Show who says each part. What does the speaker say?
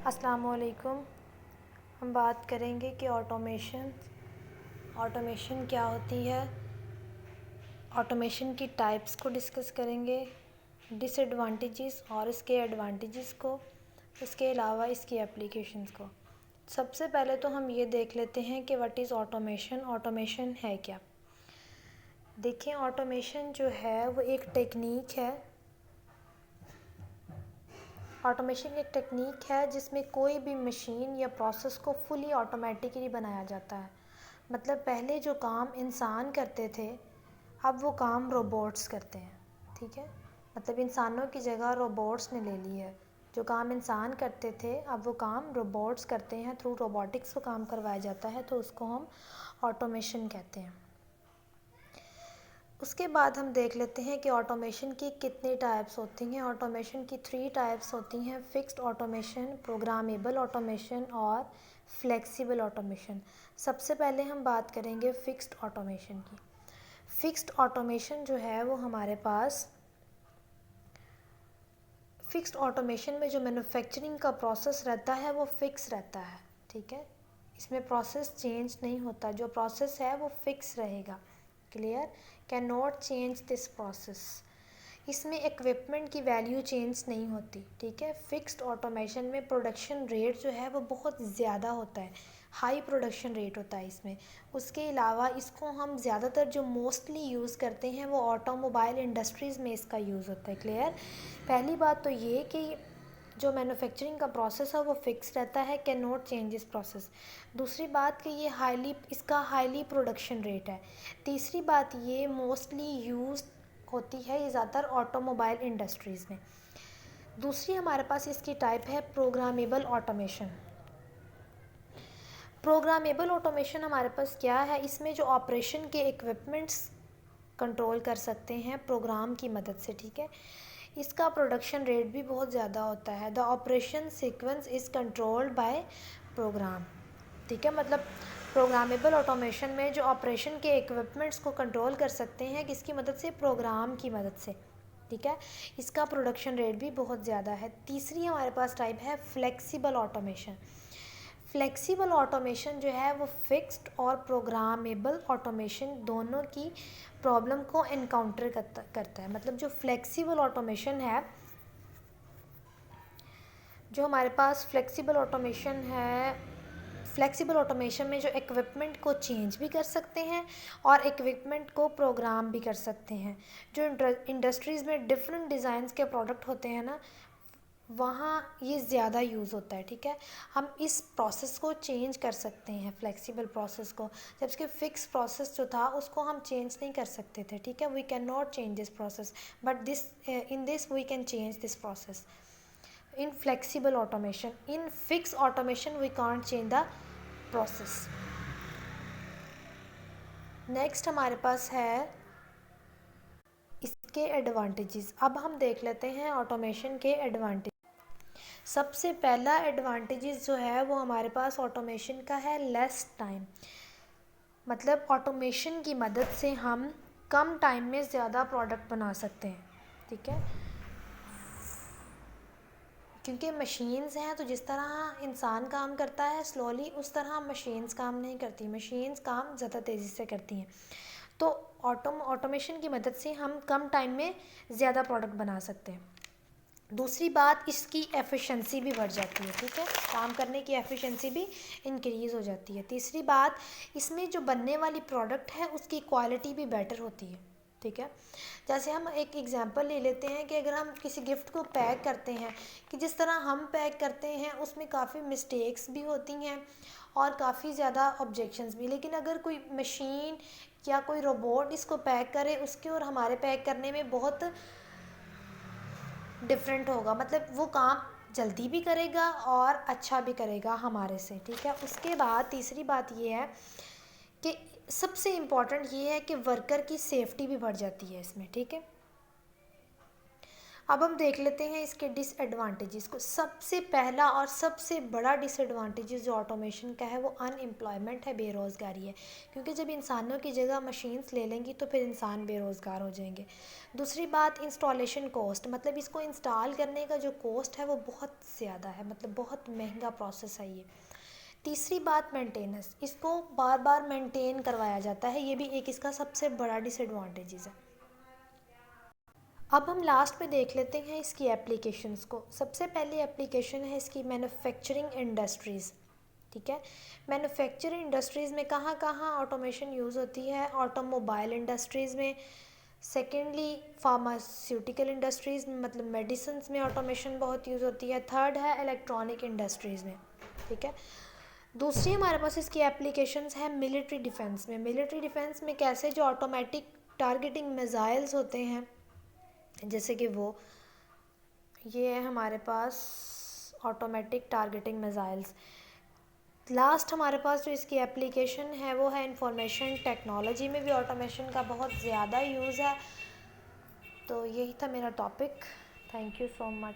Speaker 1: अस्सलामुअलैकुम। हम बात करेंगे कि ऑटोमेशन क्या होती है। ऑटोमेशन की टाइप्स को डिस्कस करेंगे, डिसएडवांटेजेस और इसके एडवांटेजेस को, उसके अलावा इसकी एप्लीकेशंस को। सबसे पहले तो हम ये देख लेते हैं कि व्हाट इज़ ऑटोमेशन। ऑटोमेशन है क्या? देखें, ऑटोमेशन जो है वो एक टेक्निक है। ऑटोमेशन एक टेक्निक है जिसमें कोई भी मशीन या प्रोसेस को फुली ऑटोमेटिकली बनाया जाता है। मतलब पहले जो काम इंसान करते थे, अब वो काम रोबोट्स करते हैं। ठीक है, मतलब इंसानों की जगह रोबोट्स ने ले ली है। जो काम इंसान करते थे, अब वो काम रोबोट्स करते हैं। थ्रू रोबोटिक्स को काम करवाया जाता है, तो उसको हम ऑटोमेशन कहते हैं। उसके बाद हम देख लेते हैं कि ऑटोमेशन की कितनी टाइप्स होती हैं। ऑटोमेशन की 3 टाइप्स होती हैं: फिक्स्ड ऑटोमेशन, प्रोग्रामेबल ऑटोमेशन और फ्लेक्सिबल ऑटोमेशन। सबसे पहले हम बात करेंगे फिक्स्ड ऑटोमेशन की। फिक्स्ड ऑटोमेशन जो है वो हमारे पास, फिक्स्ड ऑटोमेशन में जो मैन्युफैक्चरिंग का प्रोसेस रहता है वो फिक्स रहता है। ठीक है, इसमें प्रोसेस चेंज नहीं होता। जो प्रोसेस है वो फिक्स रहेगा। Clear? Can not change this process. इसमें इक्विपमेंट की वैल्यू चेंज नहीं होती। ठीक है, फिक्स्ड ऑटोमेशन में प्रोडक्शन रेट जो है वो बहुत ज़्यादा होता है, हाई प्रोडक्शन रेट होता है इसमें। उसके अलावा इसको हम ज़्यादातर जो मोस्टली यूज़ करते हैं वो ऑटोमोबाइल इंडस्ट्रीज़ में इसका यूज़ होता है। क्लियर? पहली बात तो ये कि जो मैन्युफैक्चरिंग का प्रोसेस है वो फिक्स रहता है, can not change this process. दूसरी बात कि ये इसका हाईली प्रोडक्शन रेट है। तीसरी बात, ये मोस्टली यूज़ होती है ये ज़्यादातर ऑटोमोबाइल इंडस्ट्रीज़ में। दूसरी हमारे पास इसकी टाइप है प्रोग्रामेबल ऑटोमेशन। प्रोग्रामेबल ऑटोमेशन हमारे पास क्या है? इसमें जो ऑपरेशन के इक्विपमेंट्स कंट्रोल कर सकते हैं प्रोग्राम की मदद से। ठीक है, इसका प्रोडक्शन रेट भी बहुत ज़्यादा होता है। The operation sequence is controlled by program. ठीक है, मतलब प्रोग्रामेबल ऑटोमेशन में जो ऑपरेशन के इक्विपमेंट्स को कंट्रोल कर सकते हैं किसकी मदद से? प्रोग्राम की मदद से। ठीक है, इसका प्रोडक्शन रेट भी बहुत ज़्यादा है। तीसरी हमारे पास टाइप है फ्लेक्सिबल ऑटोमेशन। फ्लेक्सिबल ऑटोमेशन जो है वो फिक्स्ड और प्रोग्रामेबल ऑटोमेशन दोनों की प्रॉब्लम को इनकाउंटर करता है। मतलब जो फ्लेक्सिबल ऑटोमेशन है, जो हमारे पास फ्लेक्सिबल ऑटोमेशन है, फ्लेक्सिबल ऑटोमेशन में जो इक्विपमेंट को चेंज भी कर सकते हैं और इक्विपमेंट को प्रोग्राम भी कर सकते हैं। जो इंडस्ट्रीज़ में डिफरेंट डिज़ाइंस के प्रोडक्ट होते हैं ना, वहाँ ये ज़्यादा यूज़ होता है। ठीक है, हम इस प्रोसेस को चेंज कर सकते हैं, फ्लेक्सिबल प्रोसेस को, जबकि फिक्स प्रोसेस जो था उसको हम चेंज नहीं कर सकते थे। ठीक है, we can not change this process, but in this we can change this process in flexible automation. In fix automation we can't change the process. Next हमारे पास है इसके एडवांटेजेस। अब हम देख लेते हैं ऑटोमेशन के एडवांटेज। सबसे पहला एडवांटेजेस जो है वो हमारे पास ऑटोमेशन का है लेस टाइम। मतलब ऑटोमेशन की मदद से हम कम टाइम में ज़्यादा प्रोडक्ट बना सकते हैं। ठीक है, क्योंकि मशीन्स हैं, तो जिस तरह इंसान काम करता है स्लोली, उस तरह मशीन्स काम नहीं करती। मशीन्स काम ज़्यादा तेज़ी से करती हैं। तो ऑटोमेशन की मदद से हम कम टाइम में ज़्यादा प्रोडक्ट बना सकते हैं। दूसरी बात, इसकी एफिशिएंसी भी बढ़ जाती है। ठीक है, काम करने की एफिशिएंसी भी इंक्रीज़ हो जाती है। तीसरी बात, इसमें जो बनने वाली प्रोडक्ट है उसकी क्वालिटी भी बेटर होती है। ठीक है, जैसे हम एक एग्जांपल ले लेते हैं कि अगर हम किसी गिफ्ट को पैक करते हैं, कि जिस तरह हम पैक करते हैं उसमें काफ़ी मिस्टेक्स भी होती हैं और काफ़ी ज़्यादा ऑब्जेक्शंस भी। लेकिन अगर कोई मशीन या कोई रोबोट इसको पैक करे, उसके और हमारे पैक करने में बहुत डिफरेंट होगा। मतलब वो काम जल्दी भी करेगा और अच्छा भी करेगा हमारे से। ठीक है, उसके बाद तीसरी बात ये है कि सबसे इम्पॉर्टेंट ये है कि वर्कर की सेफ्टी भी बढ़ जाती है इसमें। ठीक है, अब हम देख लेते हैं इसके डिसएडवांटेजेस को। सबसे पहला और सबसे बड़ा डिसएडवांटेजेस जो ऑटोमेशन का है वो अनएम्प्लॉयमेंट है, बेरोज़गारी है, क्योंकि जब इंसानों की जगह मशीन्स ले लेंगी तो फिर इंसान बेरोज़गार हो जाएंगे। दूसरी बात इंस्टॉलेशन कॉस्ट, मतलब इसको इंस्टॉल करने का जो कॉस्ट है वो बहुत ज़्यादा है, मतलब बहुत महंगा प्रोसेस है ये। तीसरी बात मेंटेनेंस, इसको बार बार मेंटेन करवाया जाता है, ये भी एक इसका सबसे बड़ा डिसएडवांटेजेस है। अब हम लास्ट में देख लेते हैं इसकी एप्लीकेशंस को। सबसे पहली एप्लीकेशन है इसकी मैन्युफैक्चरिंग इंडस्ट्रीज़। ठीक है, मैन्युफैक्चरिंग इंडस्ट्रीज़ में कहाँ कहाँ ऑटोमेशन यूज़ होती है? ऑटोमोबाइल इंडस्ट्रीज़ में, सेकेंडली फार्मास्यूटिकल इंडस्ट्रीज़ में, मतलब मेडिसिन में ऑटोमेशन बहुत यूज़ होती है। थर्ड है इलेक्ट्रॉनिक इंडस्ट्रीज़ में। ठीक है, दूसरी हमारे पास इसकी एप्लीकेशंस है मिलिट्री डिफेंस में। मिलिट्री डिफेंस में कैसे? जो ऑटोमेटिक टारगेटिंग मिसाइल्स होते हैं, जैसे कि वो ये है हमारे पास ऑटोमेटिक टारगेटिंग मिसाइल्स। लास्ट हमारे पास जो इसकी एप्लीकेशन है वो है इंफॉर्मेशन टेक्नोलॉजी में भी ऑटोमेशन का बहुत ज़्यादा यूज़ है। तो यही था मेरा topic. Thank you so much.